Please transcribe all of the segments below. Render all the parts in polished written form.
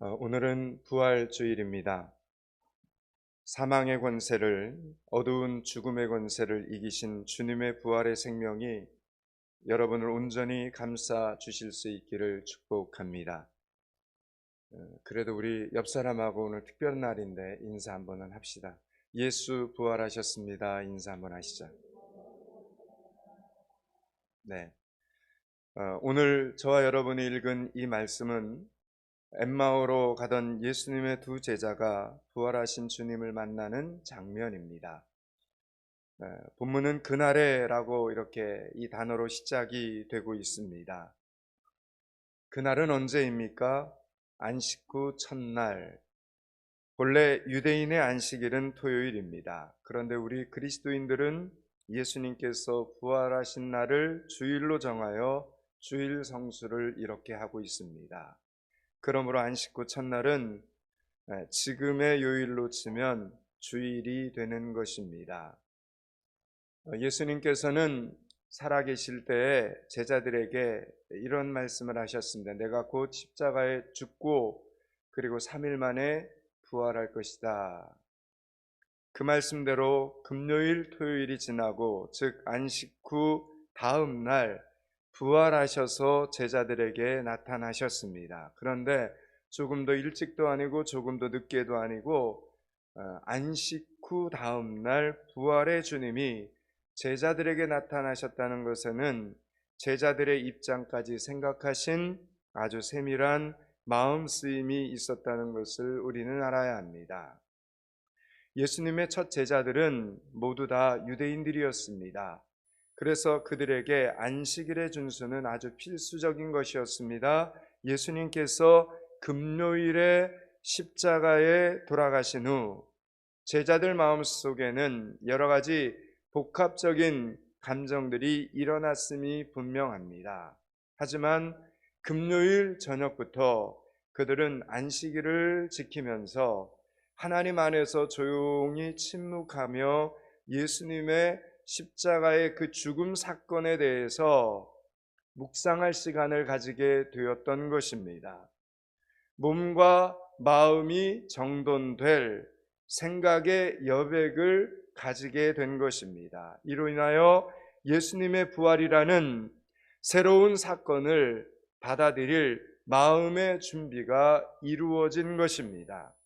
오늘은 부활주일입니다. 사망의 권세를, 어두운 죽음의 권세를 이기신 주님의 부활의 생명이 여러분을 온전히 감싸 주실 수 있기를 축복합니다. 그래도 우리 옆 사람하고 오늘 특별한 날인데 인사 한번은 합시다. 예수 부활하셨습니다. 인사 한번 하시죠. 네. 오늘 저와 여러분이 읽은 이 말씀은 엠마오로 가던 예수님의 두 제자가 부활하신 주님을 만나는 장면입니다. 본문은 그날에라고 이렇게 이 단어로 시작이 되고 있습니다. 그날은 언제입니까? 안식 후 첫날. 본래 유대인의 안식일은 토요일입니다. 그런데 우리 그리스도인들은 예수님께서 부활하신 날을 주일로 정하여 주일 성수를 이렇게 하고 있습니다. 그러므로 안식 후 첫날은 지금의 요일로 치면 주일이 되는 것입니다. 예수님께서는 살아계실 때에 제자들에게 이런 말씀을 하셨습니다. 내가 곧 십자가에 죽고 그리고 3일 만에 부활할 것이다. 그 말씀대로 금요일, 토요일이 지나고 즉 안식 후 다음 날 부활하셔서 제자들에게 나타나셨습니다. 그런데 조금 더 일찍도 아니고 조금 더 늦게도 아니고 안식 후 다음 날 부활의 주님이 제자들에게 나타나셨다는 것에는 제자들의 입장까지 생각하신 아주 세밀한 마음 쓰임이 있었다는 것을 우리는 알아야 합니다. 예수님의 첫 제자들은 모두 다 유대인들이었습니다. 그래서 그들에게 안식일의 준수는 아주 필수적인 것이었습니다. 예수님께서 금요일에 십자가에 돌아가신 후 제자들 마음속에는 여러 가지 복합적인 감정들이 일어났음이 분명합니다. 하지만 금요일 저녁부터 그들은 안식일을 지키면서 하나님 안에서 조용히 침묵하며 예수님의 십자가의 그 죽음 사건에 대해서 묵상할 시간을 가지게 되었던 것입니다. 몸과 마음이 정돈될 생각의 여백을 가지게 된 것입니다. 이로 인하여 예수님의 부활이라는 새로운 사건을 받아들일 마음의 준비가 이루어진 것입니다.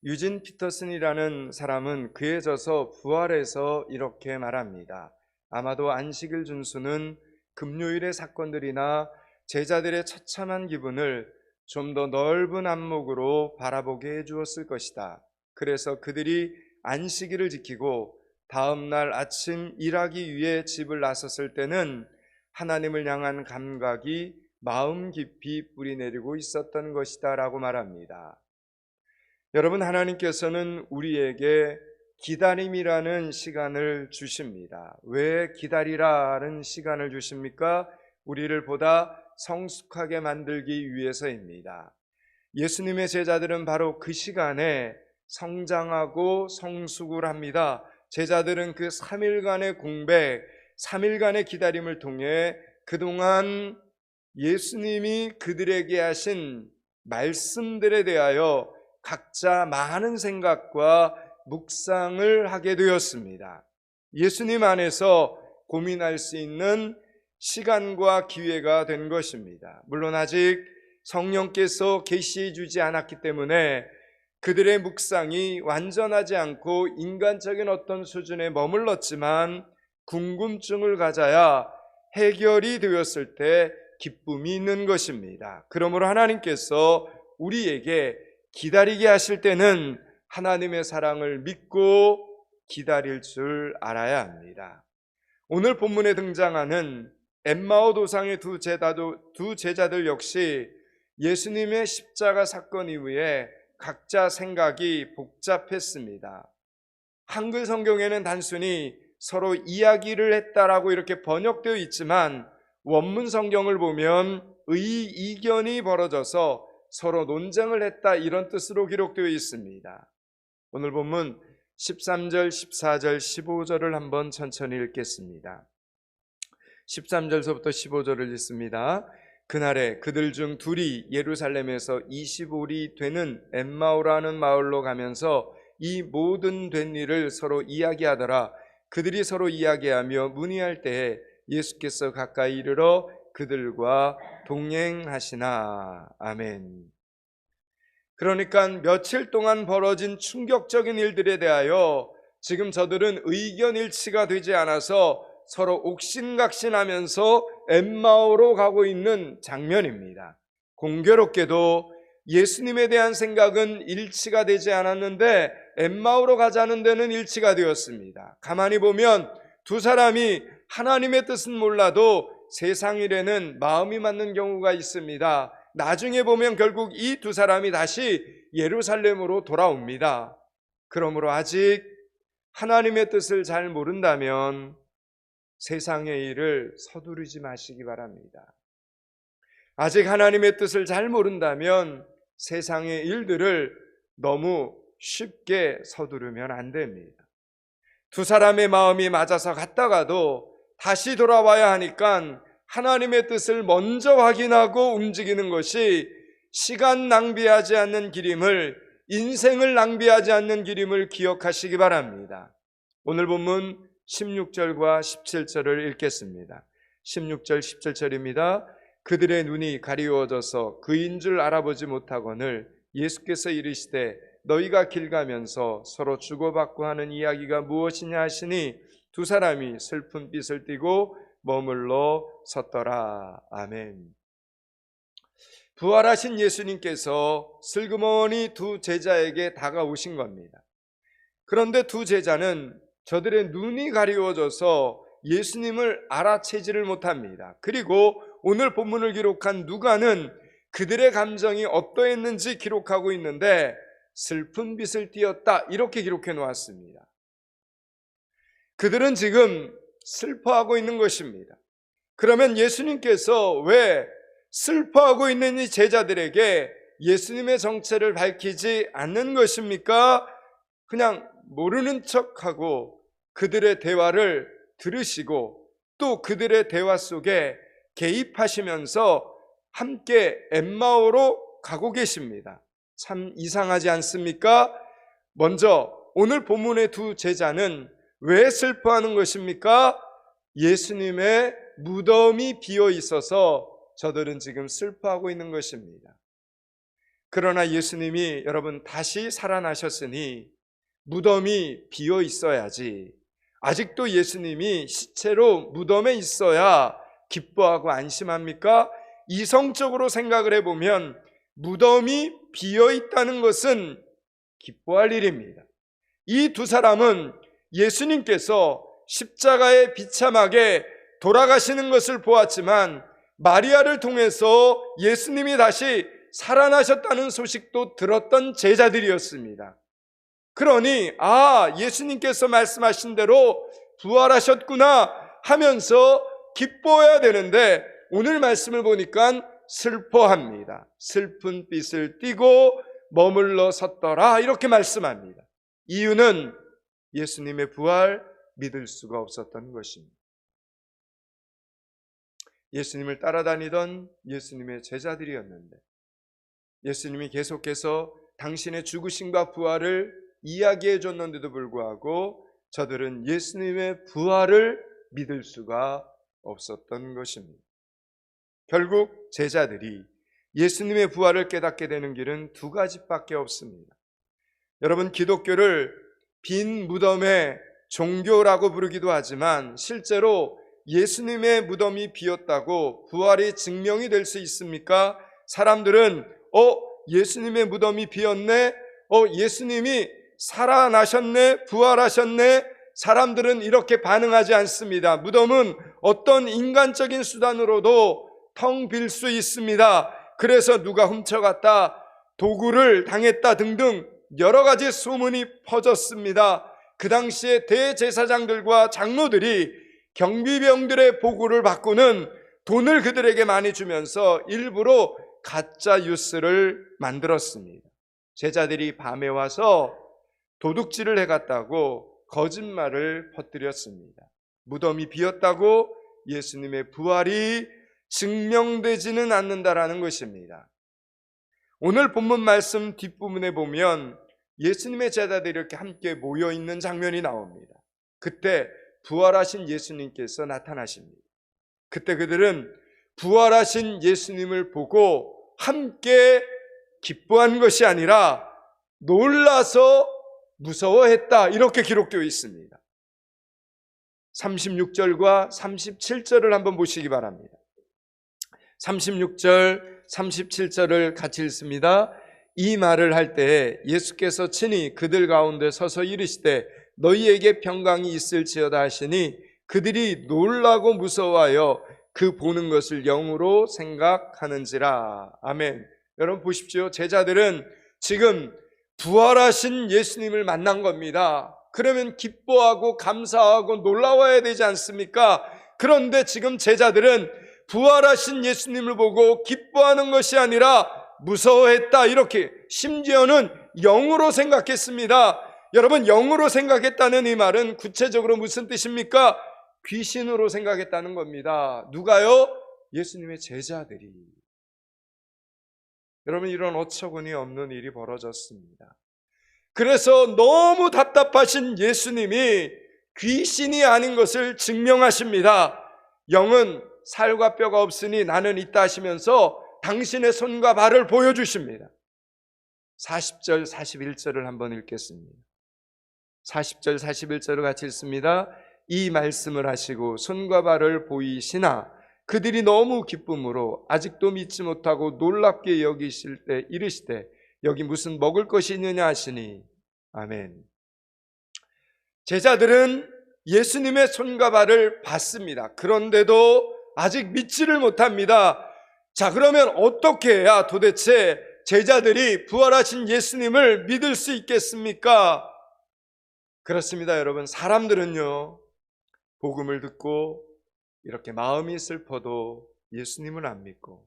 유진 피터슨이라는 사람은 그에 져서 부활해서 이렇게 말합니다. 아마도 안식일 준수는 금요일의 사건들이나 제자들의 처참한 기분을 좀 더 넓은 안목으로 바라보게 해주었을 것이다. 그래서 그들이 안식일을 지키고 다음 날 아침 일하기 위해 집을 나섰을 때는 하나님을 향한 감각이 마음 깊이 뿌리내리고 있었던 것이다 라고 말합니다. 여러분, 하나님께서는 우리에게 기다림이라는 시간을 주십니다. 왜 기다리라는 시간을 주십니까? 우리를 보다 성숙하게 만들기 위해서입니다. 예수님의 제자들은 바로 그 시간에 성장하고 성숙을 합니다. 제자들은 그 3일간의 공백, 3일간의 기다림을 통해 그동안 예수님이 그들에게 하신 말씀들에 대하여 각자 많은 생각과 묵상을 하게 되었습니다. 예수님 안에서 고민할 수 있는 시간과 기회가 된 것입니다. 물론 아직 성령께서 계시해 주지 않았기 때문에 그들의 묵상이 완전하지 않고 인간적인 어떤 수준에 머물렀지만 궁금증을 가져야 해결이 되었을 때 기쁨이 있는 것입니다. 그러므로 하나님께서 우리에게 기다리게 하실 때는 하나님의 사랑을 믿고 기다릴 줄 알아야 합니다. 오늘 본문에 등장하는 엠마오 도상의 두 제자들 역시 예수님의 십자가 사건 이후에 각자 생각이 복잡했습니다. 한글 성경에는 단순히 서로 이야기를 했다라고 이렇게 번역되어 있지만 원문 성경을 보면 의이견이 벌어져서 서로 논쟁을 했다 이런 뜻으로 기록되어 있습니다. 오늘 본문 13절, 14절, 15절을 한번 천천히 읽겠습니다. 13절서부터 15절을 읽습니다. 그날에 그들 중 둘이 예루살렘에서 25리 되는 엠마오라는 마을로 가면서 이 모든 된 일을 서로 이야기하더라. 그들이 서로 이야기하며 문의할 때에 예수께서 가까이 이르러 그들과 동행하시나. 아멘. 그러니까 며칠 동안 벌어진 충격적인 일들에 대하여 지금 저들은 의견 일치가 되지 않아서 서로 옥신각신하면서 엠마오로 가고 있는 장면입니다. 공교롭게도 예수님에 대한 생각은 일치가 되지 않았는데 엠마오로 가자는 데는 일치가 되었습니다. 가만히 보면 두 사람이 하나님의 뜻은 몰라도 세상 일에는 마음이 맞는 경우가 있습니다. 나중에 보면 결국 이 두 사람이 다시 예루살렘으로 돌아옵니다. 그러므로 아직 하나님의 뜻을 잘 모른다면 세상의 일을 서두르지 마시기 바랍니다. 아직 하나님의 뜻을 잘 모른다면 세상의 일들을 너무 쉽게 서두르면 안 됩니다. 두 사람의 마음이 맞아서 갔다가도 다시 돌아와야 하니까 하나님의 뜻을 먼저 확인하고 움직이는 것이 시간 낭비하지 않는 길임을, 인생을 낭비하지 않는 길임을 기억하시기 바랍니다. 오늘 본문 16절과 17절을 읽겠습니다. 16절 17절입니다. 그들의 눈이 가리워져서 그인 줄 알아보지 못하거늘 예수께서 이르시되 너희가 길 가면서 서로 주고받고 하는 이야기가 무엇이냐 하시니 두 사람이 슬픈 빛을 띠고 머물러 섰더라. 아멘. 부활하신 예수님께서 슬그머니 두 제자에게 다가오신 겁니다. 그런데 두 제자는 저들의 눈이 가리워져서 예수님을 알아채지를 못합니다. 그리고 오늘 본문을 기록한 누가는 그들의 감정이 어떠했는지 기록하고 있는데 슬픈 빛을 띠었다 이렇게 기록해 놓았습니다. 그들은 지금 슬퍼하고 있는 것입니다. 그러면 예수님께서 왜 슬퍼하고 있는 이 제자들에게 예수님의 정체를 밝히지 않는 것입니까? 그냥 모르는 척하고 그들의 대화를 들으시고 또 그들의 대화 속에 개입하시면서 함께 엠마오로 가고 계십니다. 참 이상하지 않습니까? 먼저 오늘 본문의 두 제자는 왜 슬퍼하는 것입니까? 예수님의 무덤이 비어 있어서 저들은 지금 슬퍼하고 있는 것입니다. 그러나 예수님이 여러분 다시 살아나셨으니 무덤이 비어 있어야지, 아직도 예수님이 시체로 무덤에 있어야 기뻐하고 안심합니까? 이성적으로 생각을 해보면 무덤이 비어 있다는 것은 기뻐할 일입니다. 이 두 사람은 예수님께서 십자가에 비참하게 돌아가시는 것을 보았지만 마리아를 통해서 예수님이 다시 살아나셨다는 소식도 들었던 제자들이었습니다. 그러니 예수님께서 말씀하신 대로 부활하셨구나 하면서 기뻐해야 되는데 오늘 말씀을 보니까 슬퍼합니다. 슬픈 빛을 띠고 머물러 섰더라 이렇게 말씀합니다. 이유는 예수님의 부활 믿을 수가 없었던 것입니다. 예수님을 따라다니던 예수님의 제자들이었는데 예수님이 계속해서 당신의 죽으심과 부활을 이야기해 줬는데도 불구하고 저들은 예수님의 부활을 믿을 수가 없었던 것입니다. 결국 제자들이 예수님의 부활을 깨닫게 되는 길은 두 가지밖에 없습니다. 여러분, 기독교를 빈 무덤의 종교라고 부르기도 하지만 실제로 예수님의 무덤이 비었다고 부활이 증명이 될 수 있습니까? 사람들은 예수님의 무덤이 비었네, 예수님이 살아나셨네, 부활하셨네. 사람들은 이렇게 반응하지 않습니다. 무덤은 어떤 인간적인 수단으로도 텅 빌 수 있습니다. 그래서 누가 훔쳐갔다, 도구를 당했다 등등 여러 가지 소문이 퍼졌습니다. 그 당시에 대제사장들과 장로들이 경비병들의 보고를 바꾸는 돈을 그들에게 많이 주면서 일부러 가짜 뉴스를 만들었습니다. 제자들이 밤에 와서 도둑질을 해갔다고 거짓말을 퍼뜨렸습니다. 무덤이 비었다고 예수님의 부활이 증명되지는 않는다라는 것입니다. 오늘 본문 말씀 뒷부분에 보면 예수님의 제자들이 이렇게 함께 모여있는 장면이 나옵니다. 그때 부활하신 예수님께서 나타나십니다. 그때 그들은 부활하신 예수님을 보고 함께 기뻐한 것이 아니라 놀라서 무서워했다, 이렇게 기록되어 있습니다. 36절과 37절을 한번 보시기 바랍니다. 36절, 37절을 같이 읽습니다. 이 말을 할 때에 예수께서 친히 그들 가운데 서서 이르시되 너희에게 평강이 있을지어다 하시니 그들이 놀라고 무서워하여 그 보는 것을 영으로 생각하는지라. 아멘. 여러분 보십시오. 제자들은 지금 부활하신 예수님을 만난 겁니다. 그러면 기뻐하고 감사하고 놀라워야 되지 않습니까? 그런데 지금 제자들은 부활하신 예수님을 보고 기뻐하는 것이 아니라 무서워했다, 이렇게 심지어는 영으로 생각했습니다. 여러분, 영으로 생각했다는 이 말은 구체적으로 무슨 뜻입니까? 귀신으로 생각했다는 겁니다. 누가요? 예수님의 제자들이. 여러분, 이런 어처구니 없는 일이 벌어졌습니다. 그래서 너무 답답하신 예수님이 귀신이 아닌 것을 증명하십니다. 영은 살과 뼈가 없으니 나는 있다 하시면서 당신의 손과 발을 보여주십니다. 40절 41절을 한번 읽겠습니다. 40절 41절을 같이 읽습니다. 이 말씀을 하시고 손과 발을 보이시나 그들이 너무 기쁨으로 아직도 믿지 못하고 놀랍게 여기실 때 이르시되 여기 무슨 먹을 것이 있느냐 하시니. 아멘. 제자들은 예수님의 손과 발을 봤습니다. 그런데도 아직 믿지를 못합니다. 자, 그러면 어떻게 해야 도대체 제자들이 부활하신 예수님을 믿을 수 있겠습니까? 그렇습니다, 여러분. 사람들은요, 복음을 듣고 이렇게 마음이 슬퍼도 예수님을 안 믿고,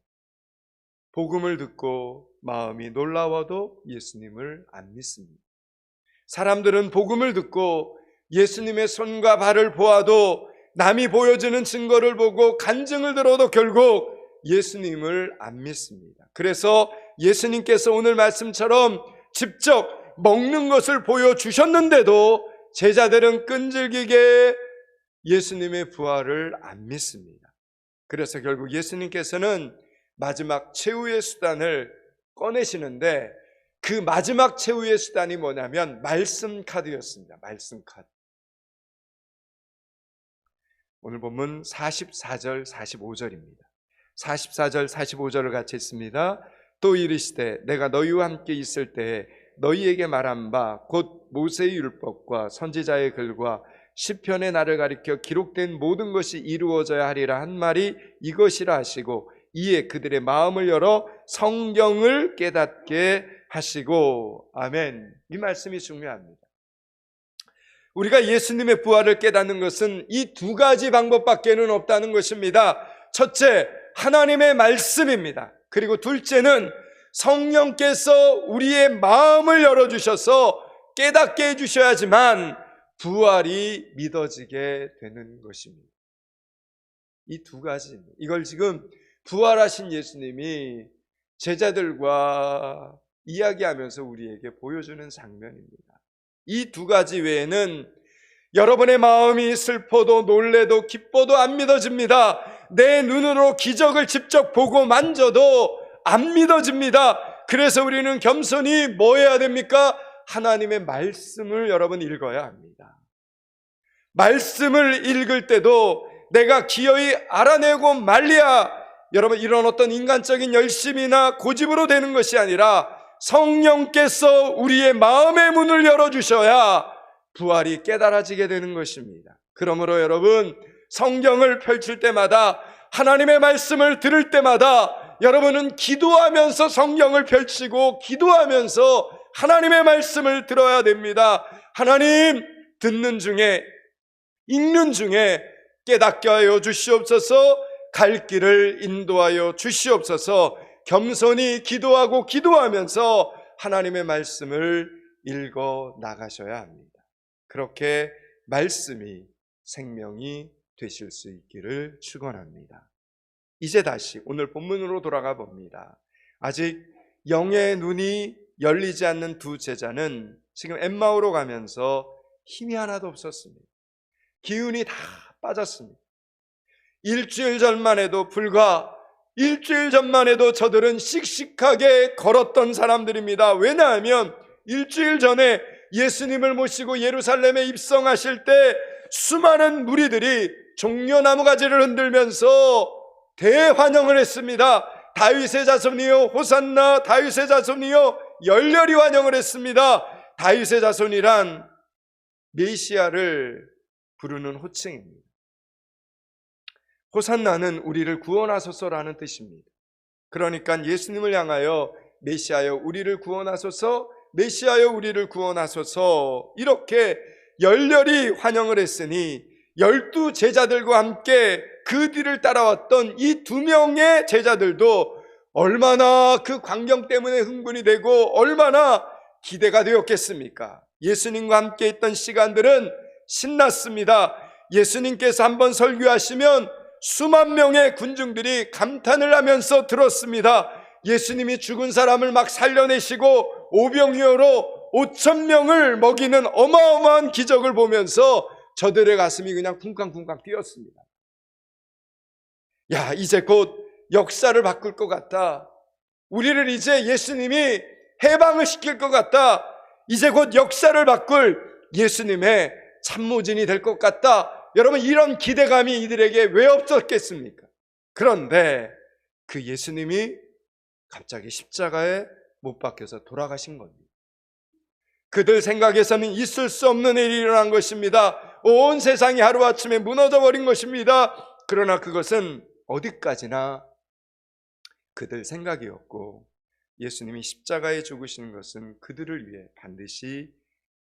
복음을 듣고 마음이 놀라워도 예수님을 안 믿습니다. 사람들은 복음을 듣고 예수님의 손과 발을 보아도, 남이 보여주는 증거를 보고 간증을 들어도 결국 예수님을 안 믿습니다. 그래서 예수님께서 오늘 말씀처럼 직접 먹는 것을 보여주셨는데도 제자들은 끈질기게 예수님의 부활을 안 믿습니다. 그래서 결국 예수님께서는 마지막 최후의 수단을 꺼내시는데, 그 마지막 최후의 수단이 뭐냐면 말씀 카드였습니다. 말씀 카드. 오늘 본문 44절 45절입니다. 44절 45절을 같이 읽습니다. 또 이르시되 내가 너희와 함께 있을 때에 너희에게 말한 바 곧 모세의 율법과 선지자의 글과 시편의 나를 가리켜 기록된 모든 것이 이루어져야 하리라 한 말이 이것이라 하시고, 이에 그들의 마음을 열어 성경을 깨닫게 하시고. 아멘. 이 말씀이 중요합니다. 우리가 예수님의 부활을 깨닫는 것은 이 두 가지 방법밖에는 없다는 것입니다. 첫째, 하나님의 말씀입니다. 그리고 둘째는 성령께서 우리의 마음을 열어주셔서 깨닫게 해주셔야지만 부활이 믿어지게 되는 것입니다. 이 두 가지입니다. 이걸 지금 부활하신 예수님이 제자들과 이야기하면서 우리에게 보여주는 장면입니다. 이 두 가지 외에는 여러분의 마음이 슬퍼도 놀래도 기뻐도 안 믿어집니다. 내 눈으로 기적을 직접 보고 만져도 안 믿어집니다. 그래서 우리는 겸손히 뭐 해야 됩니까? 하나님의 말씀을 여러분 읽어야 합니다. 말씀을 읽을 때도 내가 기어이 알아내고 말리야, 여러분, 이런 어떤 인간적인 열심이나 고집으로 되는 것이 아니라 성령께서 우리의 마음의 문을 열어주셔야 부활이 깨달아지게 되는 것입니다. 그러므로 여러분, 성경을 펼칠 때마다, 하나님의 말씀을 들을 때마다 여러분은 기도하면서 성경을 펼치고 기도하면서 하나님의 말씀을 들어야 됩니다. 하나님, 듣는 중에, 읽는 중에 깨닫게 하여 주시옵소서. 갈 길을 인도하여 주시옵소서. 겸손히 기도하고 기도하면서 하나님의 말씀을 읽어 나가셔야 합니다. 그렇게 말씀이 생명이 되실 수 있기를 축원합니다. 이제 다시 오늘 본문으로 돌아가 봅니다. 아직 영의 눈이 열리지 않는 두 제자는 지금 엠마오로 가면서 힘이 하나도 없었습니다. 기운이 다 빠졌습니다. 일주일 전만 해도 저들은 씩씩하게 걸었던 사람들입니다. 왜냐하면 일주일 전에 예수님을 모시고 예루살렘에 입성하실 때 수많은 무리들이 종려나무 가지를 흔들면서 대환영을 했습니다. 다윗의 자손이여 호산나, 다윗의 자손이여 열렬히 환영을 했습니다. 다윗의 자손이란 메시아를 부르는 호칭입니다. 호산나는 우리를 구원하소서라는 뜻입니다. 그러니까 예수님을 향하여 메시아여 우리를 구원하소서, 메시아여 우리를 구원하소서 이렇게 열렬히 환영을 했으니 12 제자들과 함께 그 뒤를 따라왔던 이 2명의 제자들도 얼마나 그 광경 때문에 흥분이 되고 얼마나 기대가 되었겠습니까? 예수님과 함께 있던 시간들은 신났습니다. 예수님께서 한번 설교하시면 수만 명의 군중들이 감탄을 하면서 들었습니다. 예수님이 죽은 사람을 막 살려내시고 오병이어로 5,000명을 먹이는 어마어마한 기적을 보면서 저들의 가슴이 그냥 쿵쾅쿵쾅 뛰었습니다. 야, 이제 곧 역사를 바꿀 것 같다. 우리를 이제 예수님이 해방을 시킬 것 같다. 이제 곧 역사를 바꿀 예수님의 참모진이 될 것 같다. 여러분, 이런 기대감이 이들에게 왜 없었겠습니까? 그런데 그 예수님이 갑자기 십자가에 못 박혀서 돌아가신 겁니다. 그들 생각에서는 있을 수 없는 일이 일어난 것입니다. 온 세상이 하루아침에 무너져 버린 것입니다. 그러나 그것은 어디까지나 그들 생각이었고 예수님이 십자가에 죽으시는 것은 그들을 위해 반드시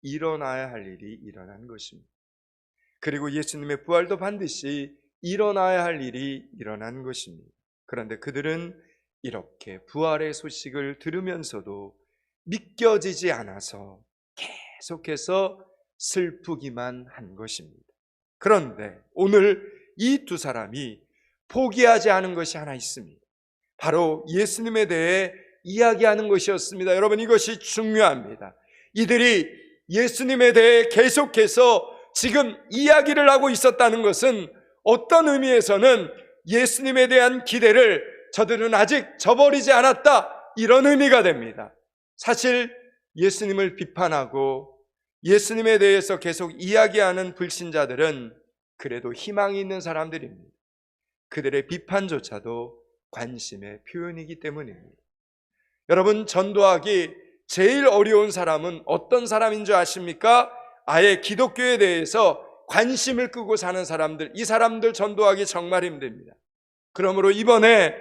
일어나야 할 일이 일어난 것입니다. 그리고 예수님의 부활도 반드시 일어나야 할 일이 일어난 것입니다. 그런데 그들은 이렇게 부활의 소식을 들으면서도 믿겨지지 않아서 계속해서 슬프기만 한 것입니다. 그런데 오늘 이 2 사람이 포기하지 않은 것이 하나 있습니다. 바로 예수님에 대해 이야기하는 것이었습니다. 여러분, 이것이 중요합니다. 이들이 예수님에 대해 계속해서 지금 이야기를 하고 있었다는 것은 어떤 의미에서는 예수님에 대한 기대를 저들은 아직 저버리지 않았다, 이런 의미가 됩니다. 사실 예수님을 비판하고 예수님에 대해서 계속 이야기하는 불신자들은 그래도 희망이 있는 사람들입니다. 그들의 비판조차도 관심의 표현이기 때문입니다. 여러분, 전도하기 제일 어려운 사람은 어떤 사람인 줄 아십니까? 아예 기독교에 대해서 관심을 끄고 사는 사람들, 이 사람들 전도하기 정말 힘듭니다. 그러므로 이번에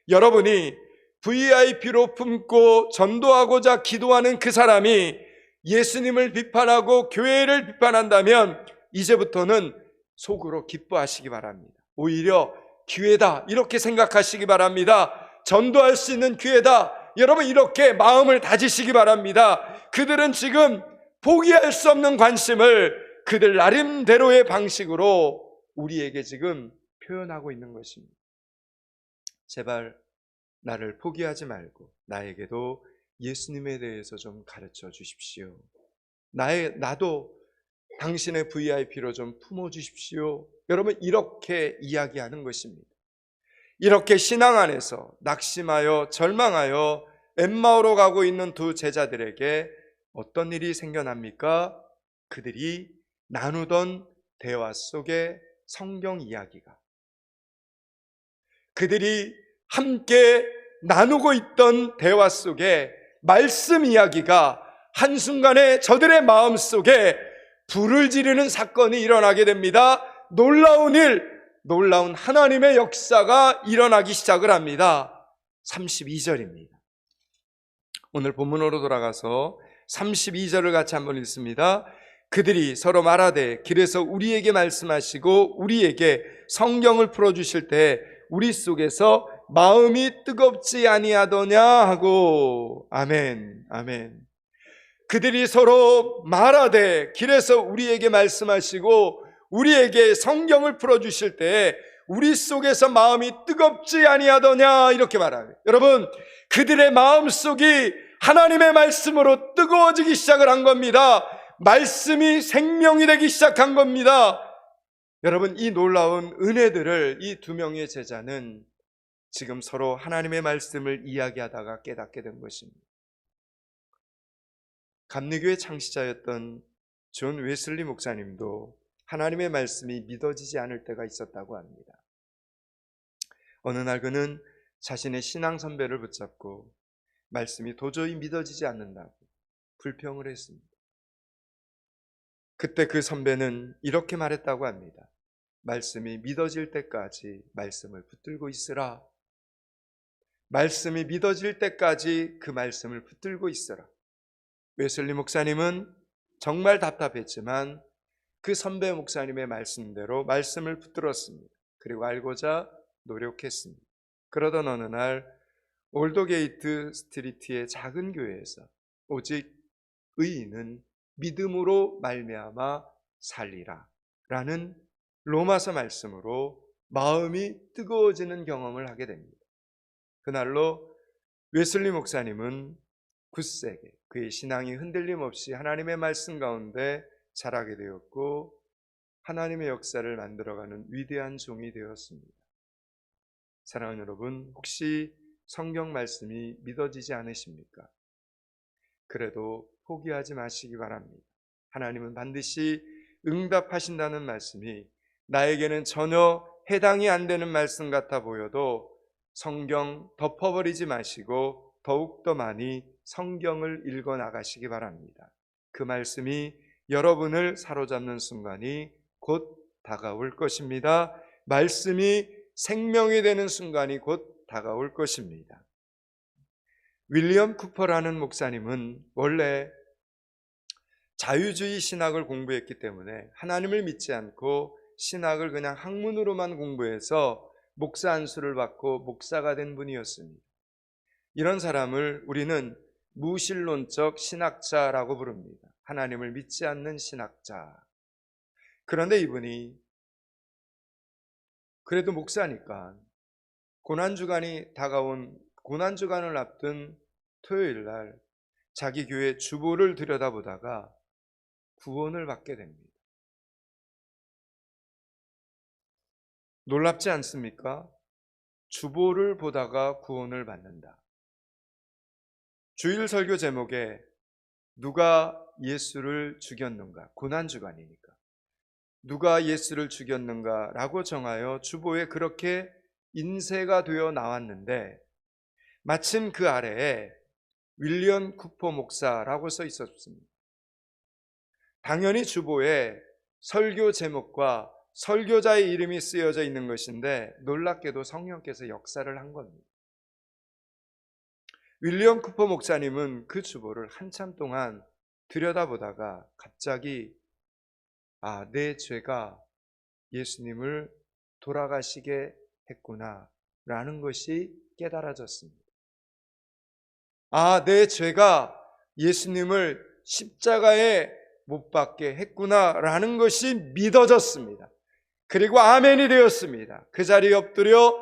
여러분이 VIP로 품고 전도하고자 기도하는 그 사람이 예수님을 비판하고 교회를 비판한다면 이제부터는 속으로 기뻐하시기 바랍니다. 오히려 기회다, 이렇게 생각하시기 바랍니다. 전도할 수 있는 기회다, 여러분 이렇게 마음을 다지시기 바랍니다. 그들은 지금 포기할 수 없는 관심을 그들 나름대로의 방식으로 우리에게 지금 표현하고 있는 것입니다. 제발 나를 포기하지 말고 나에게도 예수님에 대해서 좀 가르쳐 주십시오. 나도 당신의 VIP로 좀 품어주십시오. 여러분, 이렇게 이야기하는 것입니다. 이렇게 신앙 안에서 낙심하여 절망하여 엠마오로 가고 있는 2 제자들에게 어떤 일이 생겨납니까? 그들이 나누던 대화 속에 성경 이야기가, 그들이 함께 나누고 있던 대화 속에 말씀 이야기가 한순간에 저들의 마음 속에 불을 지르는 사건이 일어나게 됩니다. 놀라운 일, 놀라운 하나님의 역사가 일어나기 시작을 합니다. 32절입니다. 오늘 본문으로 돌아가서 32절을 같이 한번 읽습니다. 그들이 서로 말하되 길에서 우리에게 말씀하시고 우리에게 성경을 풀어주실 때 우리 속에서 마음이 뜨겁지 아니하더냐 하고. 아멘, 아멘. 그들이 서로 말하되 길에서 우리에게 말씀하시고 우리에게 성경을 풀어주실 때 우리 속에서 마음이 뜨겁지 아니하더냐 이렇게 말합니다. 여러분, 그들의 마음속이 하나님의 말씀으로 뜨거워지기 시작을 한 겁니다. 말씀이 생명이 되기 시작한 겁니다. 여러분, 이 놀라운 은혜들을 이 두 명의 제자는 지금 서로 하나님의 말씀을 이야기하다가 깨닫게 된 것입니다. 감리교의 창시자였던 존 웨슬리 목사님도 하나님의 말씀이 믿어지지 않을 때가 있었다고 합니다. 어느 날 그는 자신의 신앙 선배를 붙잡고 말씀이 도저히 믿어지지 않는다고 불평을 했습니다. 그때 그 선배는 이렇게 말했다고 합니다. 말씀이 믿어질 때까지 말씀을 붙들고 있으라. 말씀이 믿어질 때까지 그 말씀을 붙들고 있어라. 웨슬리 목사님은 정말 답답했지만 그 선배 목사님의 말씀대로 말씀을 붙들었습니다. 그리고 알고자 노력했습니다. 그러던 어느 날 올더게이트 스트리트의 작은 교회에서 오직 의인은 믿음으로 말미암아 살리라 라는 로마서 말씀으로 마음이 뜨거워지는 경험을 하게 됩니다. 그날로 웨슬리 목사님은 굳세게 그의 신앙이 흔들림 없이 하나님의 말씀 가운데 자라게 되었고 하나님의 역사를 만들어가는 위대한 종이 되었습니다. 사랑하는 여러분, 혹시 성경 말씀이 믿어지지 않으십니까? 그래도 포기하지 마시기 바랍니다. 하나님은 반드시 응답하신다는 말씀이 나에게는 전혀 해당이 안 되는 말씀 같아 보여도 성경 덮어버리지 마시고 더욱더 많이 성경을 읽어 나가시기 바랍니다. 그 말씀이 여러분을 사로잡는 순간이 곧 다가올 것입니다. 말씀이 생명이 되는 순간이 곧 다가올 것입니다. 윌리엄 쿠퍼라는 목사님은 원래 자유주의 신학을 공부했기 때문에 하나님을 믿지 않고 신학을 그냥 학문으로만 공부해서 목사 안수를 받고 목사가 된 분이었습니다. 이런 사람을 우리는 무신론적 신학자라고 부릅니다. 하나님을 믿지 않는 신학자. 그런데 이분이 그래도 목사니까 고난주간을 앞둔 토요일 날 자기 교회 주보를 들여다보다가 구원을 받게 됩니다. 놀랍지 않습니까? 주보를 보다가 구원을 받는다. 주일 설교 제목에 누가 예수를 죽였는가? 고난주간이니까 누가 예수를 죽였는가? 라고 정하여 주보에 그렇게 인쇄가 되어 나왔는데 마침 그 아래에 윌리엄 쿠퍼 목사라고 써 있었습니다. 당연히 주보에 설교 제목과 설교자의 이름이 쓰여져 있는 것인데 놀랍게도 성령께서 역사를 한 겁니다. 윌리엄 쿠퍼 목사님은 그 주보를 한참 동안 들여다보다가 갑자기 내 죄가 예수님을 돌아가시게 했구나 라는 것이 깨달아졌습니다. 내 죄가 예수님을 십자가에 못 박게 했구나 라는 것이 믿어졌습니다. 그리고 아멘이 되었습니다. 그 자리에 엎드려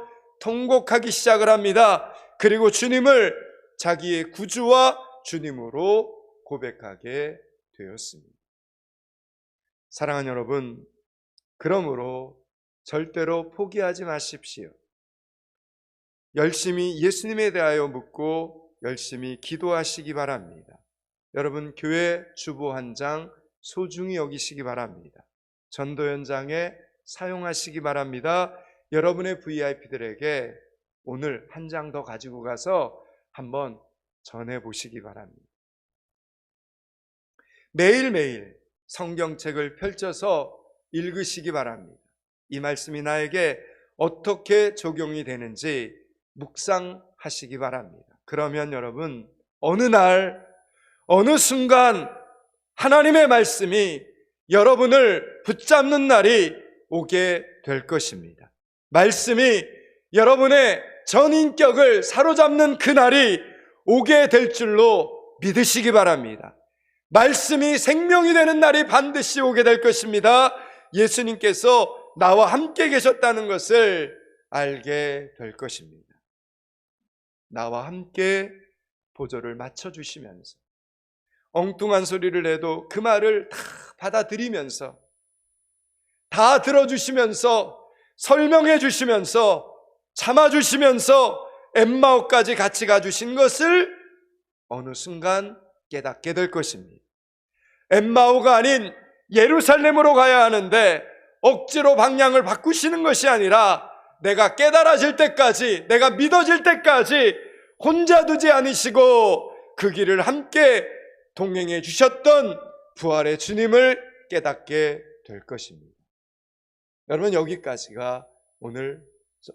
통곡하기 시작을 합니다. 그리고 주님을 자기의 구주와 주님으로 고백하게 되었습니다. 사랑하는 여러분, 그러므로 절대로 포기하지 마십시오. 열심히 예수님에 대하여 묻고 열심히 기도하시기 바랍니다. 여러분, 교회 주보 한 장 소중히 여기시기 바랍니다. 전도 현장에 사용하시기 바랍니다. 여러분의 VIP들에게 오늘 한 장 더 가지고 가서 한번 전해보시기 바랍니다. 매일매일 성경책을 펼쳐서 읽으시기 바랍니다. 이 말씀이 나에게 어떻게 적용이 되는지 묵상하시기 바랍니다. 그러면 여러분, 어느 날 어느 순간 하나님의 말씀이 여러분을 붙잡는 날이 오게 될 것입니다. 말씀이 여러분의 전인격을 사로잡는 그날이 오게 될 줄로 믿으시기 바랍니다. 말씀이 생명이 되는 날이 반드시 오게 될 것입니다. 예수님께서 나와 함께 계셨다는 것을 알게 될 것입니다. 나와 함께 보조를 맞춰주시면서 엉뚱한 소리를 해도 그 말을 다 받아들이면서 다 들어주시면서 설명해 주시면서 참아주시면서 엠마오까지 같이 가주신 것을 어느 순간 깨닫게 될 것입니다. 엠마오가 아닌 예루살렘으로 가야 하는데 억지로 방향을 바꾸시는 것이 아니라 내가 깨달아질 때까지, 내가 믿어질 때까지 혼자 두지 않으시고 그 길을 함께 동행해 주셨던 부활의 주님을 깨닫게 될 것입니다. 여러분, 여기까지가 오늘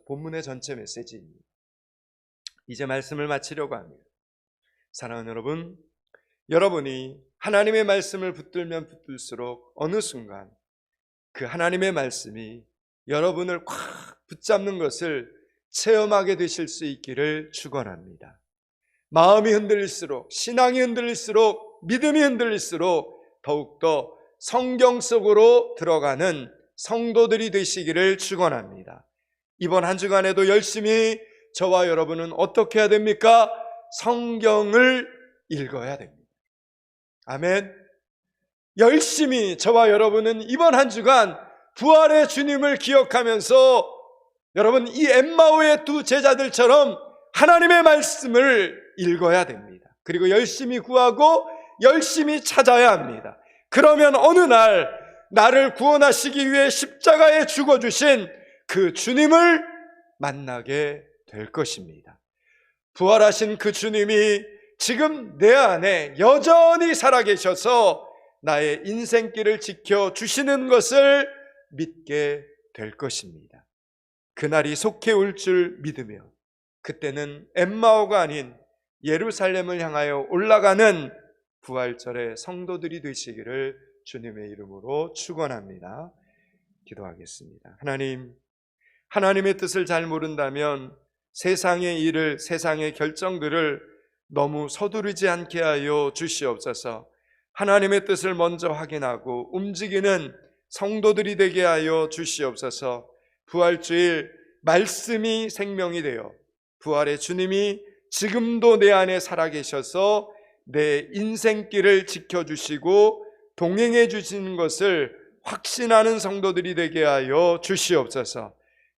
본문의 전체 메시지입니다. 이제 말씀을 마치려고 합니다. 사랑하는 여러분, 여러분이 하나님의 말씀을 붙들면 붙들수록 어느 순간 그 하나님의 말씀이 여러분을 꽉 붙잡는 것을 체험하게 되실 수 있기를 축원합니다. 마음이 흔들릴수록, 신앙이 흔들릴수록, 믿음이 흔들릴수록 더욱더 성경 속으로 들어가는 성도들이 되시기를 축원합니다. 이번 한 주간에도 열심히 저와 여러분은 어떻게 해야 됩니까? 성경을 읽어야 됩니다. 아멘. 열심히 저와 여러분은 이번 한 주간 부활의 주님을 기억하면서 여러분, 이 엠마오의 두 제자들처럼 하나님의 말씀을 읽어야 됩니다. 그리고 열심히 구하고 열심히 찾아야 합니다. 그러면 어느 날 나를 구원하시기 위해 십자가에 죽어주신 그 주님을 만나게 될 것입니다. 부활하신 그 주님이 지금 내 안에 여전히 살아계셔서 나의 인생길을 지켜주시는 것을 믿게 될 것입니다. 그날이 속해 올 줄 믿으며 그때는 엠마오가 아닌 예루살렘을 향하여 올라가는 부활절의 성도들이 되시기를 주님의 이름으로 축원합니다. 기도하겠습니다. 하나님, 하나님의 뜻을 잘 모른다면 세상의 일을, 세상의 결정들을 너무 서두르지 않게 하여 주시옵소서. 하나님의 뜻을 먼저 확인하고 움직이는 성도들이 되게 하여 주시옵소서. 부활주일 말씀이 생명이 되어 부활의 주님이 지금도 내 안에 살아계셔서 내 인생길을 지켜주시고 동행해 주시는 것을 확신하는 성도들이 되게 하여 주시옵소서.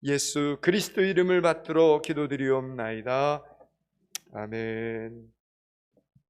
예수 그리스도 이름을 받들어 기도드리옵나이다. 아멘.